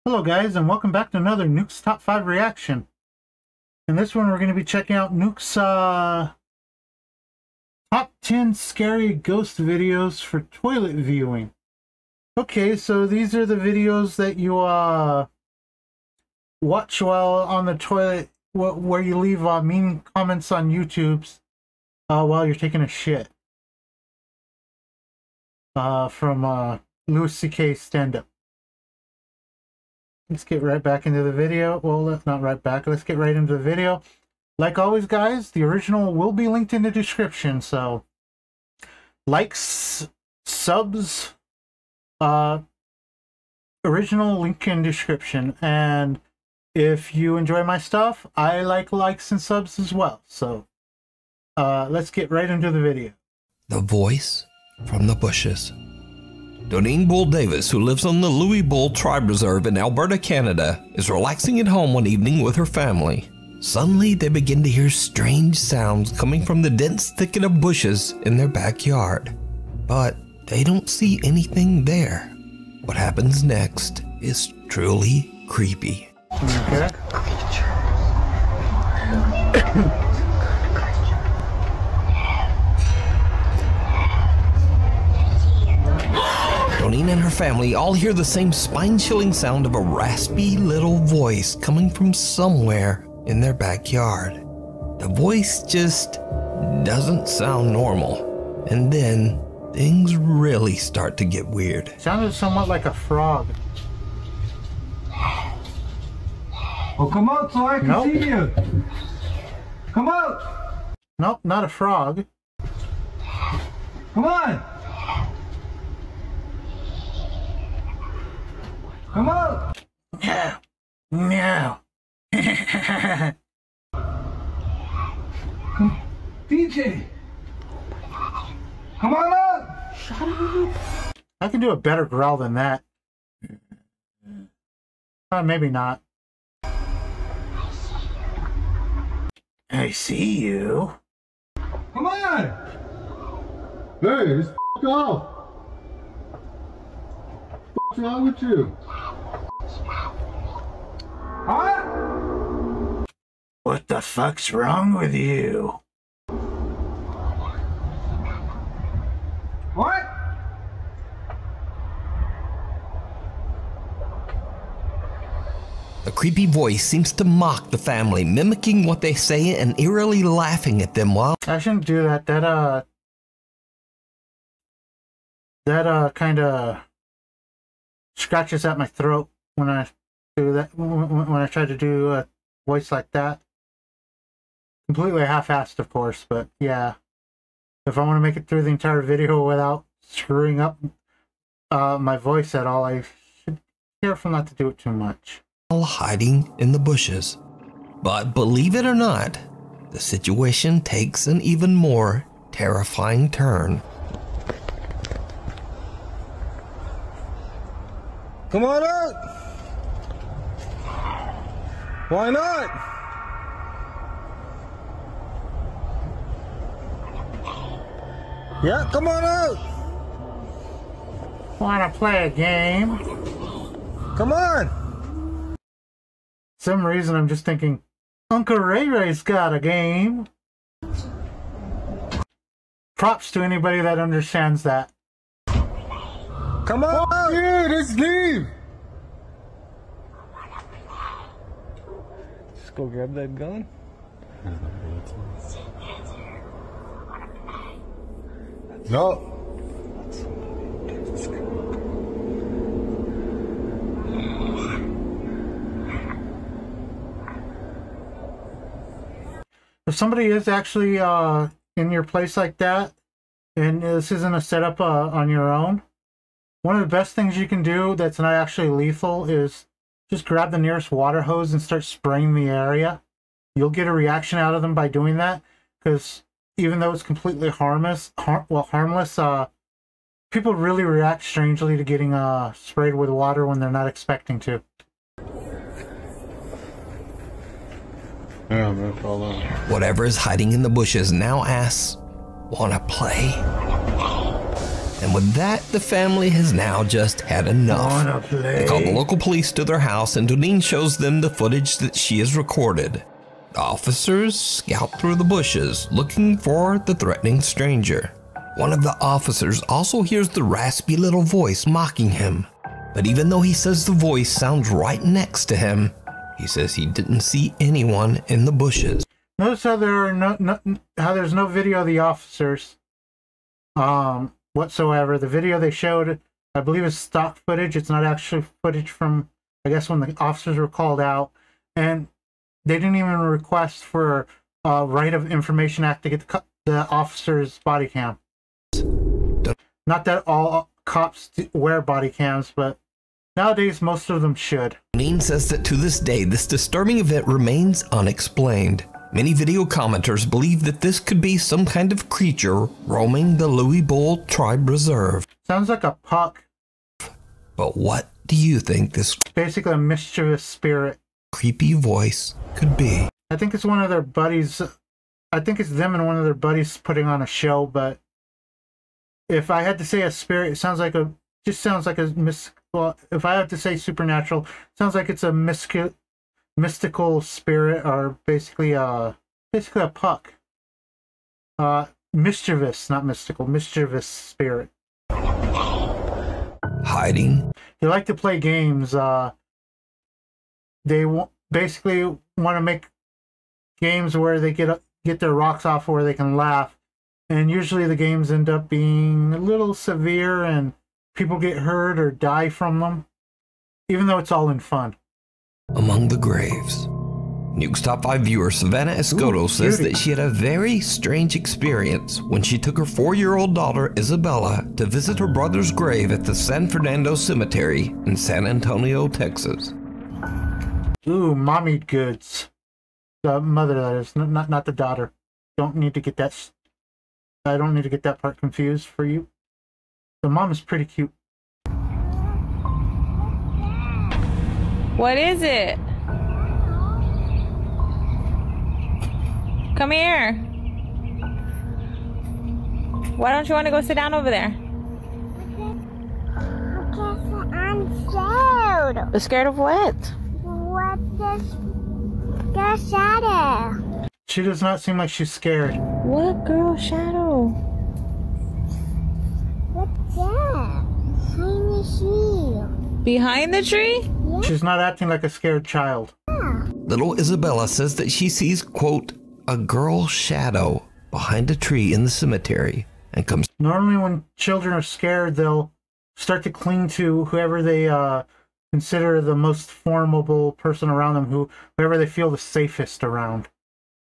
Hello guys, and welcome back to another Nukes Top 5 reaction. In this one we're going to be checking out Nukes Top 10 Scary Ghost Videos for Toilet Viewing. Okay, so these are the videos that you watch while on the toilet, where you leave mean comments on YouTube's while you're taking a shit. From Louis C.K. stand-up. Let's get right back into the video. Well, let's not right back. Let's get right into the video. Like always, guys, the original will be linked in the description. So, likes, subs, original link in description. And if you enjoy my stuff, I like likes and subs as well. So, let's get right into the video. The voice from the bushes. Doneen Bull Davis, who lives on the Louis Bull Tribe Reserve in Alberta, Canada, is relaxing at home one evening with her family. Suddenly, they begin to hear strange sounds coming from the dense thicket of bushes in their backyard. But they don't see anything there. What happens next is truly creepy. Okay. Doneen and her family all hear the same spine-chilling sound of a raspy little voice coming from somewhere in their backyard. The voice just doesn't sound normal. And then things really start to get weird. Sounded somewhat like a frog. Oh, come out so I can see you. Come out. Nope, not a frog. Come on. Come out. No. DJ. Come on out. Shut up. I can do a better growl than that. Maybe not. I see you. Come on. Hey, just f*** off. What's wrong with you? Huh? What the fuck's wrong with you? What? The creepy voice seems to mock the family, mimicking what they say and eerily laughing at them while... I shouldn't do that. That kind of scratches at my throat when I do that. When I try to do a voice like that. Completely half-assed, of course, but yeah. If I want to make it through the entire video without screwing up my voice at all, I should be careful not to do it too much. Hiding in the bushes. But believe it or not, the situation takes an even more terrifying turn. Come on out. Why not? Yeah, come on out. Want to play a game? Come on. Some reason I'm just thinking, Uncle Ray Ray's got a game. Props to anybody that understands that. Come on out. Yeah, let's leave. Just go grab that gun. No. If somebody is actually in your place like that, and this isn't a setup on your own, one of the best things you can do that's not actually lethal is just grab the nearest water hose and start spraying the area. You'll get a reaction out of them by doing that, because even though it's completely harmless, people really react strangely to getting sprayed with water when they're not expecting to. Yeah, man, fall on. Whatever is hiding in the bushes now asks, "Wanna play?" And with that, the family has now just had enough. They call the local police to their house, and Doneen shows them the footage that she has recorded. The officers scout through the bushes, looking for the threatening stranger. One of the officers also hears the raspy little voice mocking him. But even though he says the voice sounds right next to him, he says he didn't see anyone in the bushes. Notice how there's no video of the officers whatsoever. The video they showed, I believe, is stock footage. It's not actually footage from, I guess, when the officers were called out. And they didn't even request for Right of Information Act to get the officer's body cam. Not that all cops wear body cams, but nowadays most of them should. Doneen says that to this day, this disturbing event remains unexplained. Many video commenters believe that this could be some kind of creature roaming the Louis Bull Tribe Reserve. Sounds like a puck. But what do you think this basically a mischievous spirit, creepy voice could be? I think it's one of their buddies. I think it's them and one of their buddies putting on a show, but if I had to say a spirit, it sounds like a, just sounds like a well, if I had to say supernatural, it sounds like it's a mystical spirit, or basically a puck. Mischievous, not mystical, mischievous spirit. Hiding. They like to play games. They basically want to make games where they get their rocks off, where they can laugh. And usually the games end up being a little severe and people get hurt or die from them, even though it's all in fun. Among the graves. Nukes Top 5 viewer Savannah Escoto says that she had a very strange experience when she took her 4-year-old daughter Isabella to visit her brother's grave at the San Fernando Cemetery in San Antonio, Texas. Ooh, mommy goods. The mother, that is, not the daughter. Don't need to get that. I don't need to get that part confused for you. The mom is pretty cute. What is it? Come here. Why don't you want to go sit down over there? Because I'm scared. Scared of what? What is the shadow? She does not seem like she's scared. What girl shadow? What's that? Behind the tree. Behind the tree? Yeah. She's not acting like a scared child. Little Isabella says that she sees, quote, a girl shadow behind a tree in the cemetery and comes. Normally when children are scared, they'll start to cling to whoever they consider the most formidable person around them, whoever they feel the safest around.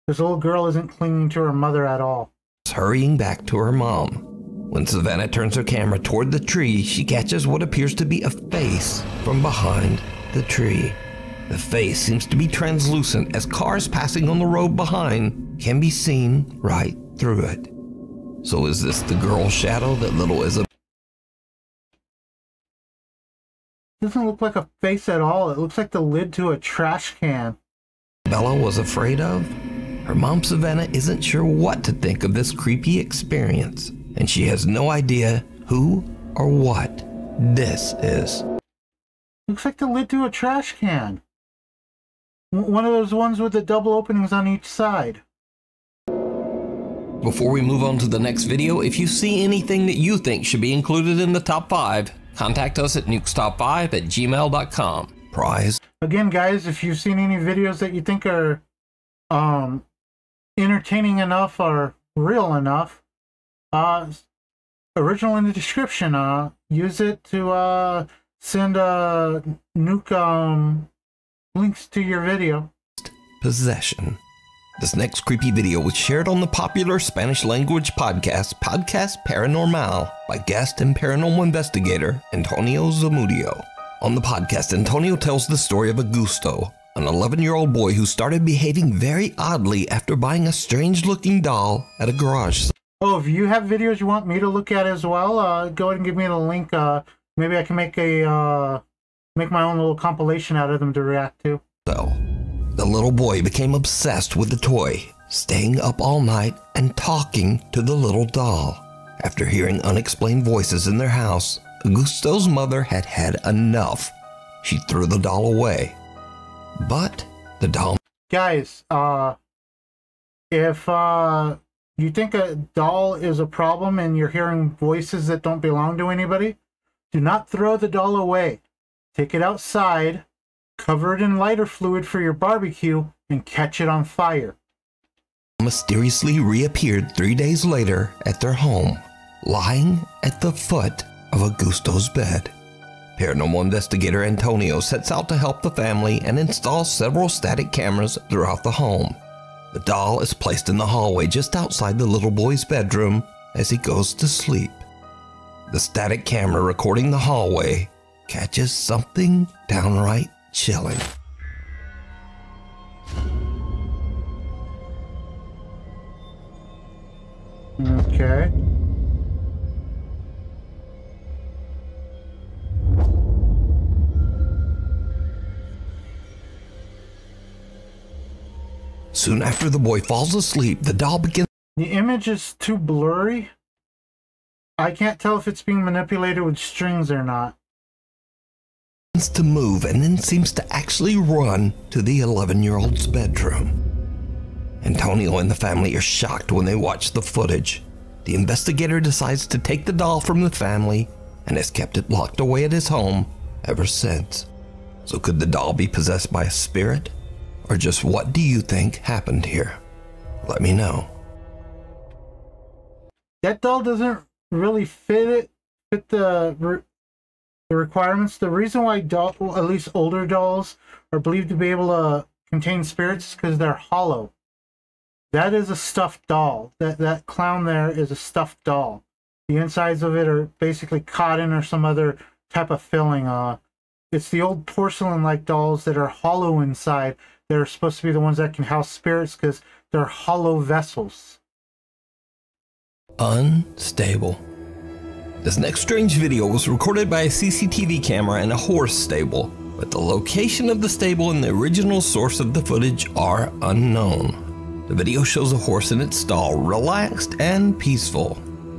This little girl isn't clinging to her mother at all. Hurrying back to her mom. When Savannah turns her camera toward the tree, she catches what appears to be a face from behind the tree. The face seems to be translucent, as cars passing on the road behind can be seen right through it. So is this the girl shadow that little Isabella? Doesn't look like a face at all. It looks like the lid to a trash can. Bella was afraid of? Her mom Savannah isn't sure what to think of this creepy experience, and she has no idea who or what this is. Looks like the lid to a trash can. One of those ones with the double openings on each side. Before we move on to the next video, if you see anything that you think should be included in the top 5, contact us at nukestop5@gmail.com. Prize. Again, guys, if you've seen any videos that you think are entertaining enough or real enough, original in the description. Use it to send Nuke links to your video. Possession. This next creepy video was shared on the popular Spanish language podcast Paranormal by guest and paranormal investigator Antonio Zamudio. On the podcast, Antonio tells the story of Augusto, an 11-year-old boy who started behaving very oddly after buying a strange-looking doll at a garage. Oh, if you have videos you want me to look at as well, go ahead and give me the link. Maybe I can make my own little compilation out of them to react to. So, the little boy became obsessed with the toy, staying up all night and talking to the little doll. After hearing unexplained voices in their house, Augusto's mother had had enough. She threw the doll away. But the doll... Guys, if you think a doll is a problem and you're hearing voices that don't belong to anybody, do not throw the doll away. Take it outside, cover it in lighter fluid for your barbecue, and catch it on fire. Mysteriously reappeared 3 days later at their home, lying at the foot of Augusto's bed. Paranormal investigator Antonio sets out to help the family and install several static cameras throughout the home. The doll is placed in the hallway just outside the little boy's bedroom as he goes to sleep. The static camera recording the hallway catches something downright chilling. Okay. Soon after the boy falls asleep, the doll begins... The image is too blurry. I can't tell if it's being manipulated with strings or not. to move and then seems to actually run to the 11-year-old's bedroom. Antonio and the family are shocked when they watch the footage. The investigator decides to take the doll from the family and has kept it locked away at his home ever since. So could the doll be possessed by a spirit? Or just what do you think happened here? Let me know. That doll doesn't really fit the requirements. The reason why at least older dolls are believed to be able to contain spirits is because they're hollow. That is a stuffed doll. That clown there is a stuffed doll. The insides of it are basically cotton or some other type of filling. It's the old porcelain-like dolls that are hollow inside that are supposed to be the ones that can house spirits because they're hollow vessels. Unstable. This next strange video was recorded by a CCTV camera in a horse stable, but the location of the stable and the original source of the footage are unknown. The video shows a horse in its stall, relaxed and peaceful.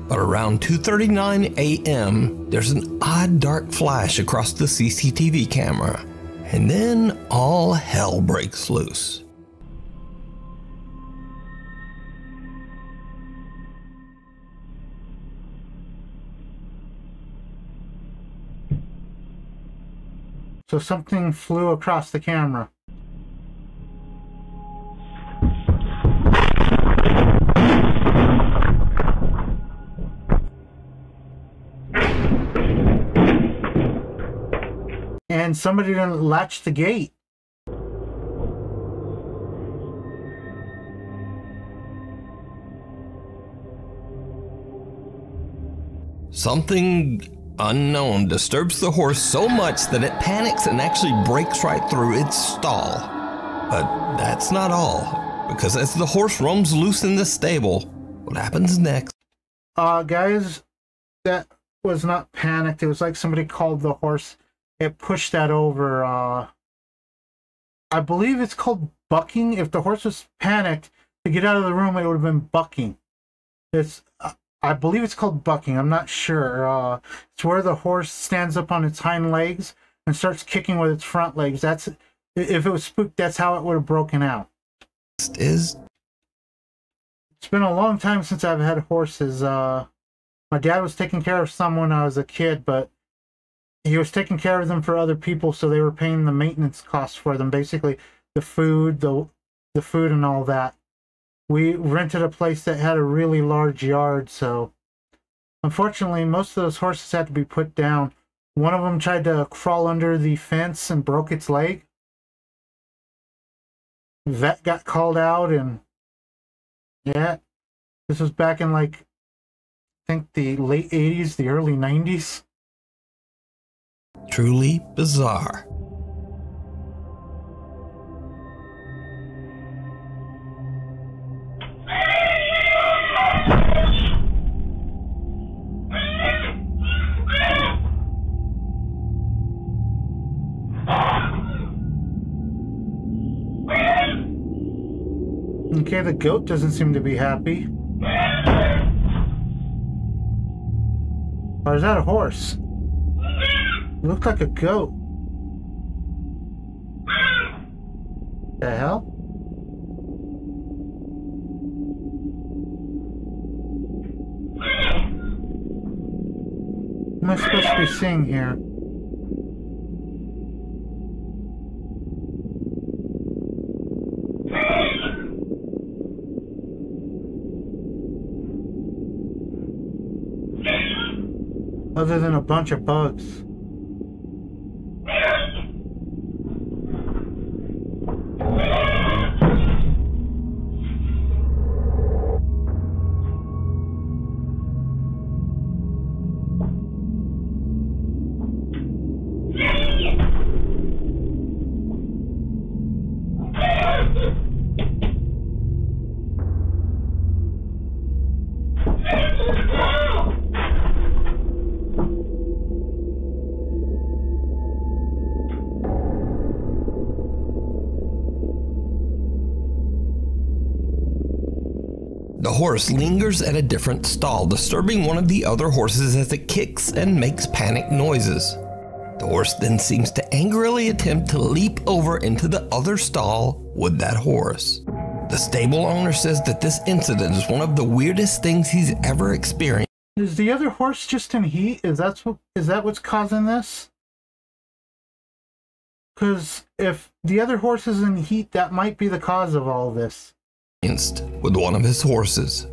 But around 2:39 a.m., there's an odd dark flash across the CCTV camera, and then all hell breaks loose. So something flew across the camera. And somebody didn't latch the gate. Something unknown disturbs the horse so much that it panics and actually breaks right through its stall. But that's not all, because as the horse roams loose in the stable, what happens next? Guys, that was not panicked. It was like somebody called the horse. It pushed that over. I believe it's called bucking. If the horse was panicked to get out of the room, it would have been bucking. I believe it's called bucking. I'm not sure. It's where the horse stands up on its hind legs and starts kicking with its front legs. That's if it was spooked. That's how it would have broken out. It's been a long time since I've had horses. My dad was taking care of some when I was a kid, but he was taking care of them for other people, so they were paying the maintenance costs for them. Basically, the food, the food, and all that. We rented a place that had a really large yard, so unfortunately, most of those horses had to be put down. One of them tried to crawl under the fence and broke its leg. Vet got called out, and yeah, this was back in I think the late 80s, the early 90s. truly bizarre. Okay, the goat doesn't seem to be happy. Or is that a horse? It looked like a goat. The hell? What am I supposed to be seeing here? Other than a bunch of bugs. The horse lingers at a different stall, disturbing one of the other horses as it kicks and makes panic noises. The horse then seems to angrily attempt to leap over into the other stall with that horse. The stable owner says that this incident is one of the weirdest things he's ever experienced. Is the other horse just in heat? Is that what's causing this? Because if the other horse is in heat, that might be the cause of all this. With one of his horses.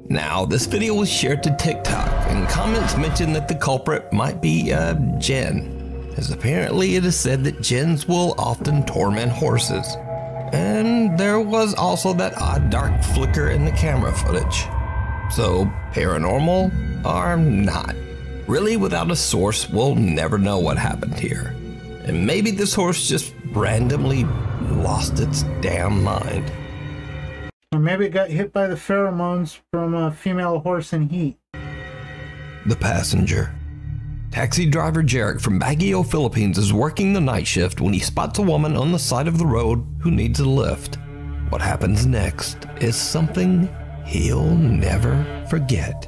Now, this video was shared to TikTok, and comments mentioned that the culprit might be Jen, as apparently it is said that Jens will often torment horses. And there was also that odd dark flicker in the camera footage. So, paranormal or not. Really, without a source, we'll never know what happened here. And maybe this horse just randomly lost its damn mind. Or maybe it got hit by the pheromones from a female horse in heat. The passenger. Taxi driver Jarek from Baguio, Philippines is working the night shift when he spots a woman on the side of the road who needs a lift. What happens next is something he'll never forget.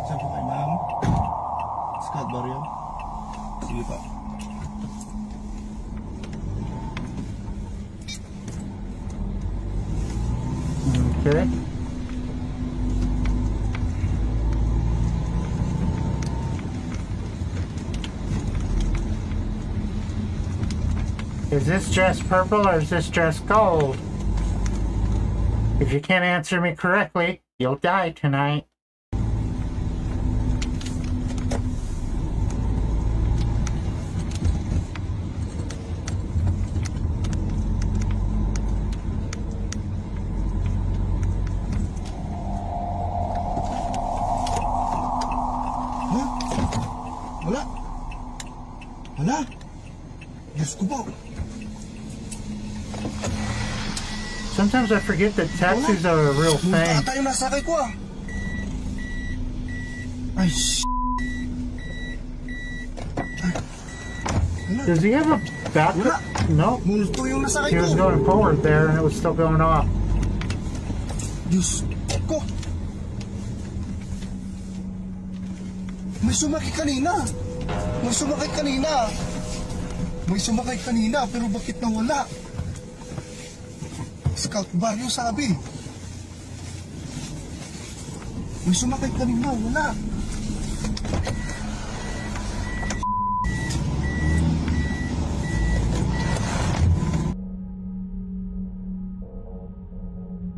Saan po kay ma'am? Scott Barrio? Sige pa. Okay. Is this dress purple or is this dress gold? If you can't answer me correctly, you'll die tonight. Wala. Wala. Diyos ko po. Sometimes I forget that taxis are a real thing. Ata yung nasakay ko ah. Ay, Does he have a backup? No. multo yung nasakay He ko. was going forward there and it was still going off. Diyos ko. May sumakay kanina. May sumakay kanina. May sumakay kanina pero bakit nawala? Scout Barrio sabi. May sumakay kanina, wala.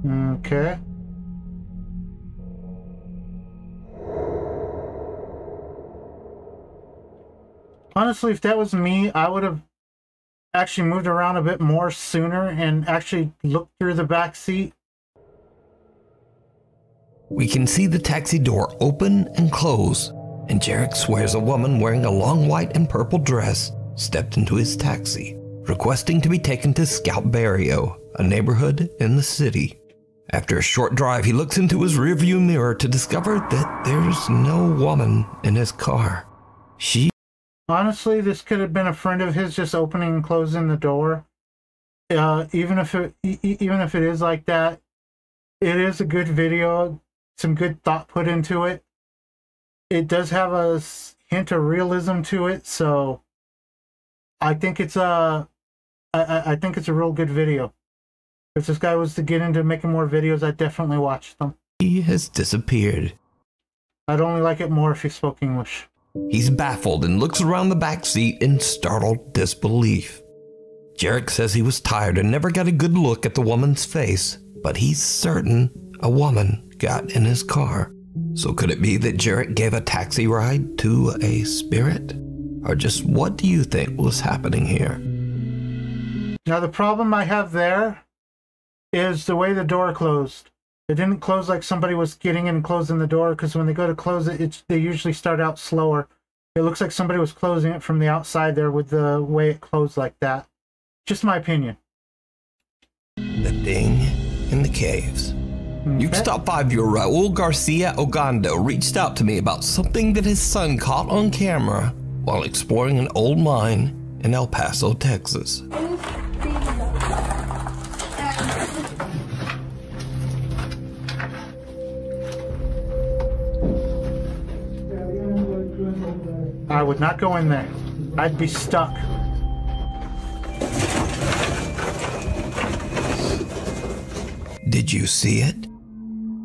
Okay. Honestly, if that was me, I would have actually moved around a bit more sooner and actually looked through the back seat. We can see the taxi door open and close, and Jarek swears a woman wearing a long white and purple dress stepped into his taxi, requesting to be taken to Scout Barrio, a neighborhood in the city. After a short drive, he looks into his rearview mirror to discover that there's no woman in his car. Honestly, this could have been a friend of his just opening and closing the door. Even if it is like that, it is a good video. Some good thought put into it. it does have a hint of realism to it, so I think it's a real good video. If this guy was to get into making more videos, I'd definitely watch them. He has disappeared. I'd only like it more if he spoke English. He's baffled and looks around the back seat in startled disbelief. Jarek says he was tired and never got a good look at the woman's face, but he's certain a woman got in his car. So could it be that Jarek gave a taxi ride to a spirit? Or just what do you think was happening here? Now the problem I have there is the way the door closed. It didn't close like somebody was getting in and closing the door, because when they go to close it, they usually start out slower. It looks like somebody was closing it from the outside there with the way it closed like that. Just my opinion. The ding in the caves. Okay. Nukes Top 5 viewer Raul Garcia Ogando reached out to me about something that his son caught on camera while exploring an old mine in El Paso, Texas. I would not go in there. I'd be stuck. Did you see it?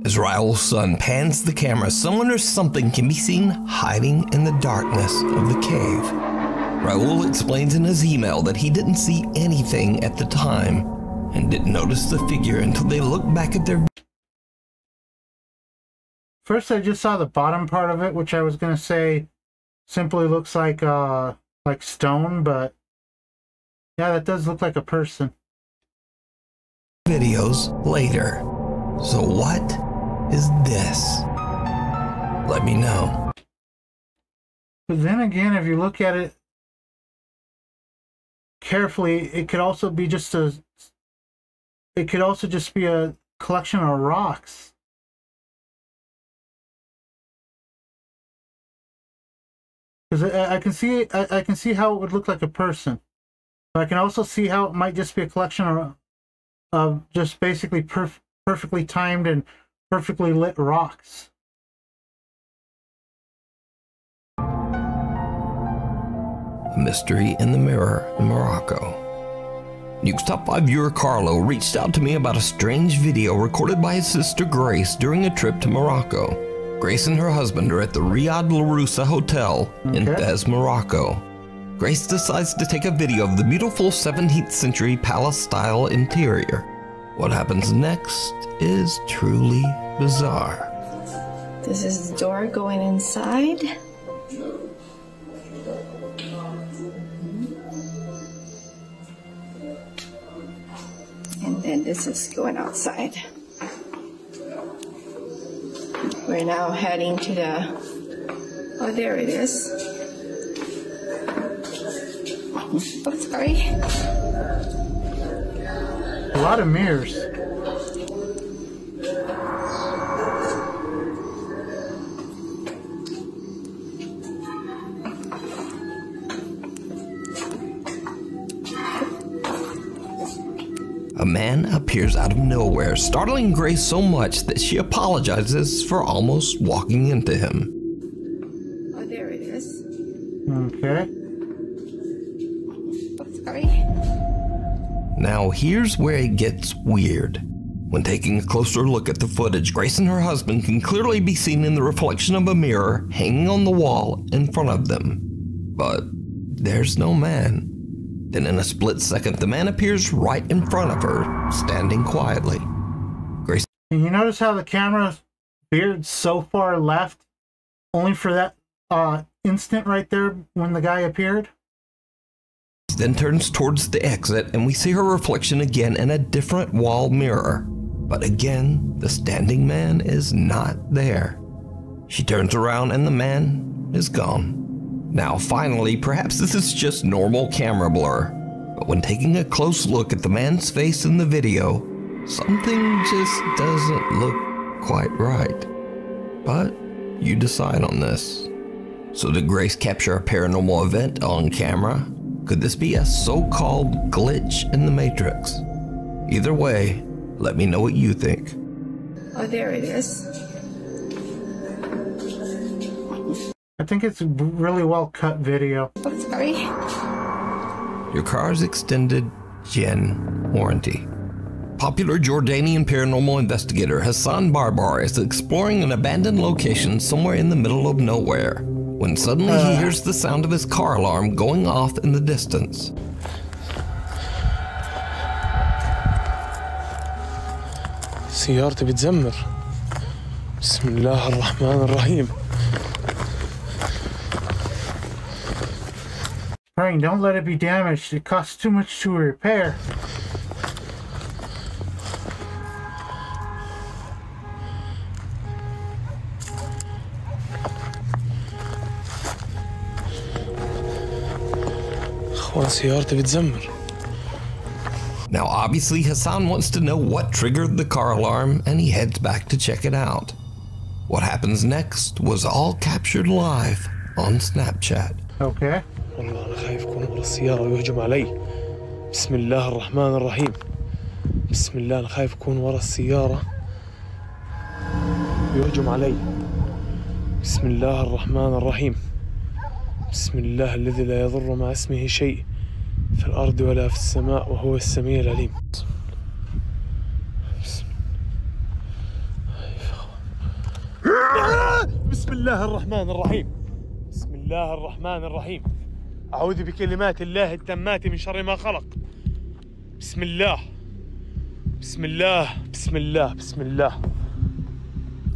As Raul's son pans the camera, someone or something can be seen hiding in the darkness of the cave. Raul explains in his email that he didn't see anything at the time and didn't notice the figure until they looked back at their... First, I just saw the bottom part of it, which I was going to say simply looks like stone, but yeah, that does look like a person. Videos later. So what is this? Let me know. But then again, if you look at it carefully, it could also be just a collection of rocks. Because I can see how it would look like a person, but I can also see how it might just be a collection of just basically perfectly timed and perfectly lit rocks. A mystery in the mirror in Morocco. Nukes Top 5 viewer Carlo reached out to me about a strange video recorded by his sister Grace during a trip to Morocco. Grace and her husband are at the Riyadh Laroussa Hotel in Fez, Morocco. Grace decides to take a video of the beautiful 17th century palace-style interior. What happens next is truly bizarre. This is the door going inside. And then this is going outside. We're now heading to the, oh, there it is. Oh, sorry. A lot of mirrors. A man appears out of nowhere, startling Grace so much that she apologizes for almost walking into him. Oh, there it is. Okay. Oh, sorry. Now here's where it gets weird. When taking a closer look at the footage, Grace and her husband can clearly be seen in the reflection of a mirror hanging on the wall in front of them. But there's no man. Then in a split second, the man appears right in front of her, standing quietly. Grace... And you notice how the camera veered so far left, only for that instant right there when the guy appeared? Then turns towards the exit, and we see her reflection again in a different wall mirror. But again, the standing man is not there. She turns around and the man is gone. Now finally, perhaps this is just normal camera blur, but when taking a close look at the man's face in the video, something just doesn't look quite right. But you decide on this. So did Grace capture a paranormal event on camera? Could this be a so-called glitch in the Matrix? Either way, let me know what you think. Oh, there it is. I think it's a really well cut video. Oh, sorry. Your car's extended gen warranty. Popular Jordanian paranormal investigator Hassan Barbar is exploring an abandoned location somewhere in the middle of nowhere when suddenly he hears the sound of his car alarm going off in the distance. سيارتي بتزمر. بسم الله الرحمن الرحيم. Praying, don't let it be damaged. It costs too much to repair. أخوان سيارتي بتزمر. Now obviously Hassan wants to know what triggered the car alarm and he heads back to check it out. What happens next was all captured live on Snapchat. Okay. والله أنا خايف يكون ورا السيارة ويهجم علي. بسم الله الرحمن الرحيم. بسم الله أنا خايف يكون ورا السيارة ويهجم علي. بسم الله الرحمن الرحيم. بسم الله الذي لا يضر مع اسمه شيء في الأرض ولا في السماء وهو السميع العليم. بسم الله الرحمن الرحيم. بسم الله الرحمن الرحيم. أعوذ بكلمات الله التامات من شر ما خلق. بسم الله. بسم الله. بسم الله. بسم الله.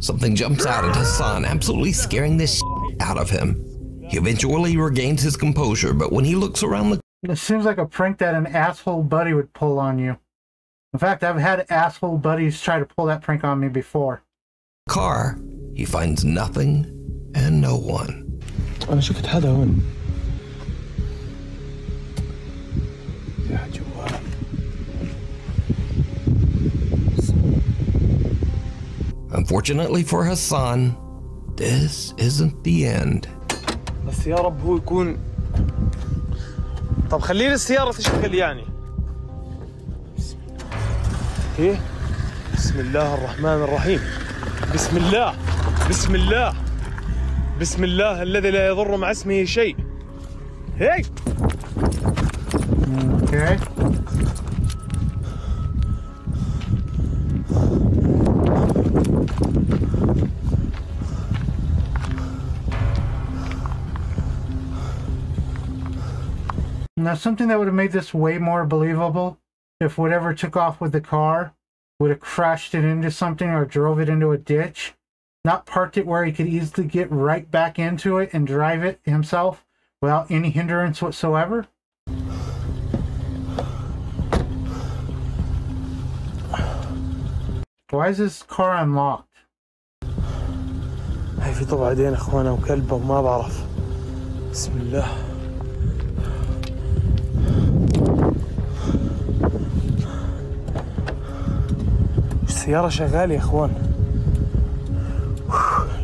Something jumps out at Hassan, absolutely scaring the shit out of him. He eventually regains his composure, but when he looks around the It seems like a prank that an asshole buddy would pull on you. In fact, I've had asshole buddies try to pull that prank on me before. car, he finds nothing and no one. أنا شفت حدا هون. في حد جوا. Unfortunately for Hassan, this isn't the end. بس يا رب هو يكون. طب خليني السيارة تشتغل يعني. ايه؟ بسم الله الرحمن الرحيم. بسم الله. بسم الله. بسم الله الذي لا يضر مع اسمه شيء. هي. Okay. Now, something that would have made this way more believable if whatever took off with the car would have crashed it into something or drove it into a ditch, not parked it where he could easily get right back into it and drive it himself without any hindrance whatsoever. Why is this car unlocked? هاي في طبع عيدين اخوانا وكلبه وما بعرف. بسم الله. السيارة شغالة يا اخوان.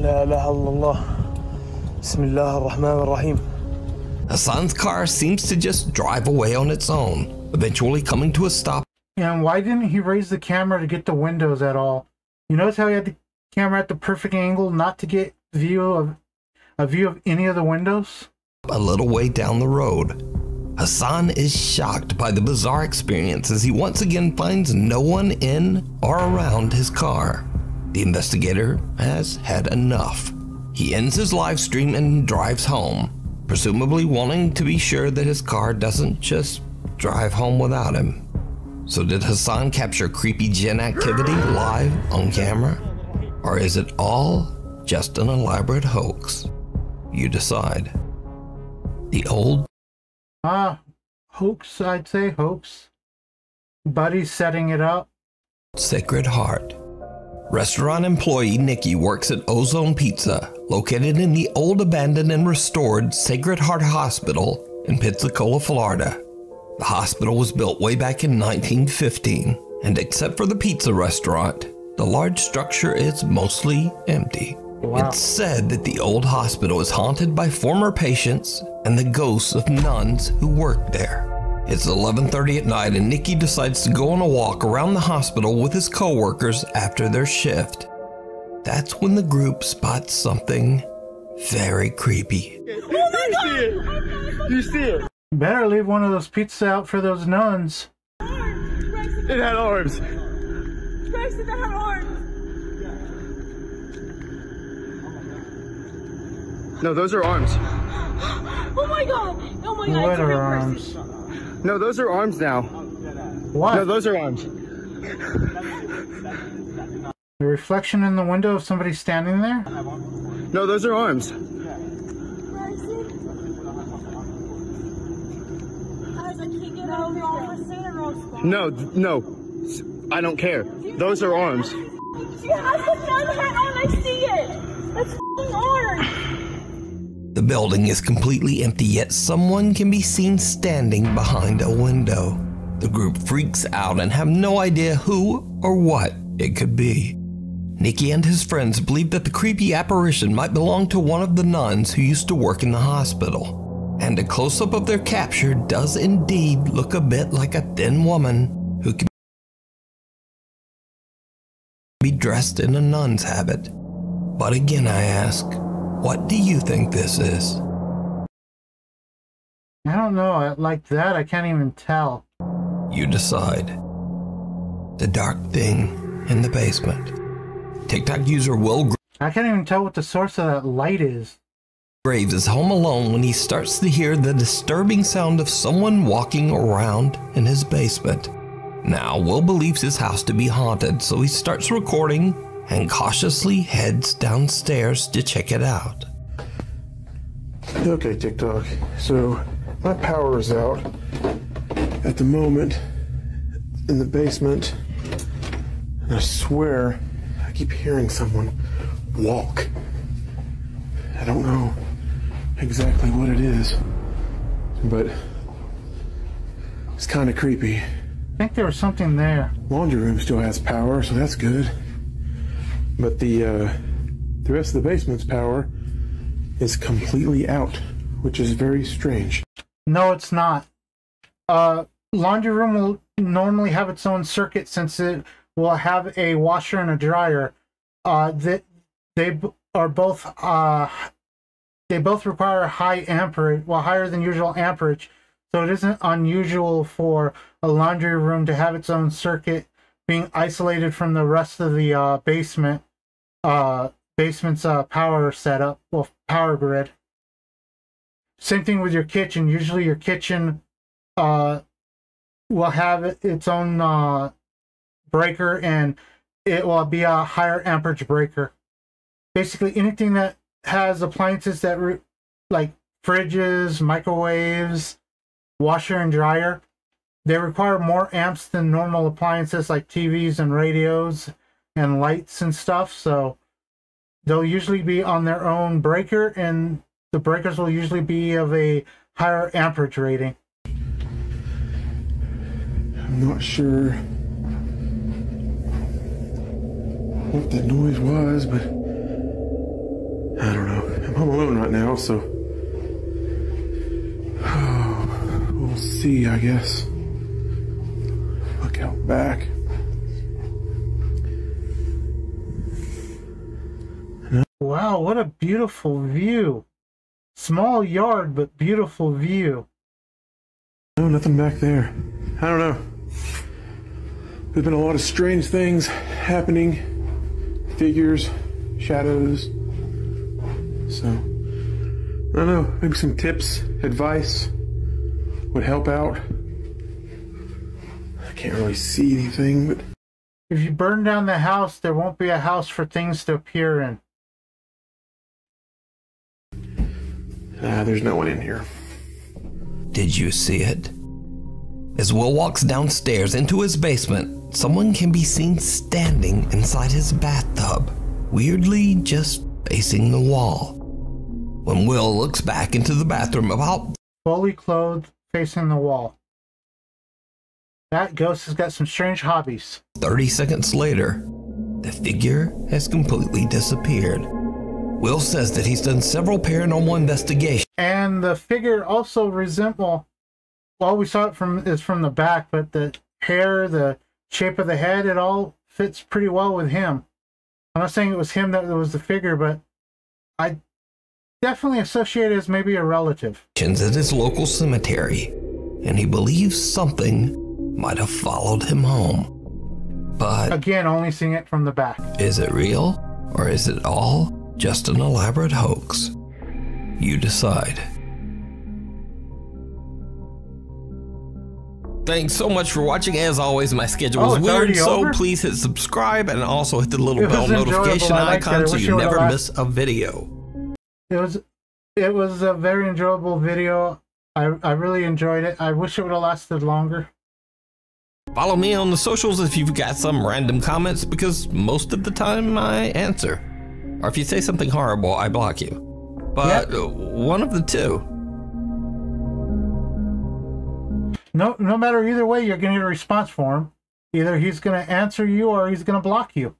لا اله الا الله. بسم الله الرحمن الرحيم. Hassan's car seems to just drive away on its own, eventually coming to a stop. And why didn't he raise the camera to get the windows at all? You notice how he had the camera at the perfect angle not to get a view of any of the windows? A little way down the road. Hassan is shocked by the bizarre experience as he once again finds no one in or around his car. The investigator has had enough. He ends his live stream and drives home, presumably wanting to be sure that his car doesn't just drive home without him. So did Hassan capture creepy Gen activity live on camera? Or is it all just an elaborate hoax? You decide. The old Hoax, I'd say, hoax. Buddy's setting it up. Sacred Heart. Restaurant employee Nikki works at Ozone Pizza, located in the old abandoned and restored Sacred Heart Hospital in Pensacola, Florida. The hospital was built way back in 1915, and except for the pizza restaurant, the large structure is mostly empty. Wow. It's said that the old hospital is haunted by former patients and the ghosts of nuns who worked there. It's 11:30 at night and Nikki decides to go on a walk around the hospital with his co-workers after their shift. That's when the group spots something Very creepy. Oh my God! You see it? Better leave one of those pizzas out for those nuns. It had arms. Grace, did that have arms? No, those are arms. Oh my God! Oh my God! What are arms? No, those are arms now. What? No, those are arms. The reflection in the window of somebody standing there? No, those are arms. No, no. I don't care. Those are arms. She has the gun hat on. I see it. That's f***ing arms. The building is completely empty, yet someone can be seen standing behind a window. The group freaks out and have no idea who or what it could be. Nicky and his friends believe that the creepy apparition might belong to one of the nuns who used to work in the hospital. And a close-up of their capture does indeed look a bit like a thin woman who can be dressed in a nun's habit. But again, I ask, what do you think this is? I don't know. Like that, I can't even tell. You decide. The dark thing in the basement. TikTok user Will I can't even tell what the source of that light is. Graves is home alone when he starts to hear the disturbing sound of someone walking around in his basement. Now, Will believes his house to be haunted, so he starts recording and cautiously heads downstairs to check it out. Okay, TikTok. So, my power is out at the moment in the basement. And I swear, I keep hearing someone walk. I don't know exactly what it is, but it's kind of creepy. I think there was something there. Laundry room still has power, so that's good. But the rest of the basement's power is completely out, which is very strange. No, it's not. Laundry room will normally have its own circuit since it will have a washer and a dryer. They are both they both require high amperage, well, higher than usual amperage. So it isn't unusual for a laundry room to have its own circuit being isolated from the rest of the basement's power setup, well, power grid. Same thing with your kitchen. Usually your kitchen will have its own breaker, and it will be a higher amperage breaker. Basically anything that has appliances that like fridges, microwaves, washer and dryer, they require more amps than normal appliances like TVs and radios and lights and stuff. So they'll usually be on their own breaker, and the breakers will usually be of a higher amperage rating. I'm not sure what that noise was, but I don't know. I'm home alone right now, so we'll see, I guess. Look out back. Wow, what a beautiful view. Small yard, but beautiful view. No, nothing back there. I don't know. There's been a lot of strange things happening. Figures, shadows. So, I don't know. Maybe some tips, advice would help out. I can't really see anything, but If you burn down the house, there won't be a house for things to appear in. there's no one in here. Did you see it? As Will walks downstairs into his basement, someone can be seen standing inside his bathtub, weirdly just facing the wall. When Will looks back into the bathroom about fully clothed, facing the wall. That ghost has got some strange hobbies. 30 seconds later, the figure has completely disappeared. Will says that he's done several paranormal investigations. And the figure also resembles, well, we saw it from the back, but the hair, the shape of the head, it all fits pretty well with him. I'm not saying it was him that was the figure, but definitely associated as maybe a relative. At his local cemetery, and he believes something might have followed him home. But again, only seeing it from the back. Is it real, or is it all just an elaborate hoax? You decide. Thanks so much for watching. As always, my schedule is weird, so please hit subscribe and also hit the little bell notification icon so you never miss a video. It was a very enjoyable video. I really enjoyed it. I wish it would have lasted longer. Follow me on the socials if you've got some random comments, because most of the time I answer. Or if you say something horrible, I block you. But one of the two. No matter either way, you're going to get a response for him. Either he's going to answer you or he's going to block you.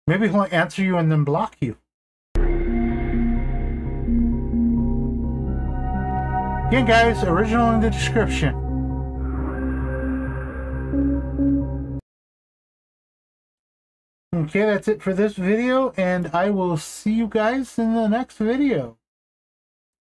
Maybe he'll answer you and then block you. Again, guys, original in the description. Okay, that's it for this video, and I will see you guys in the next video.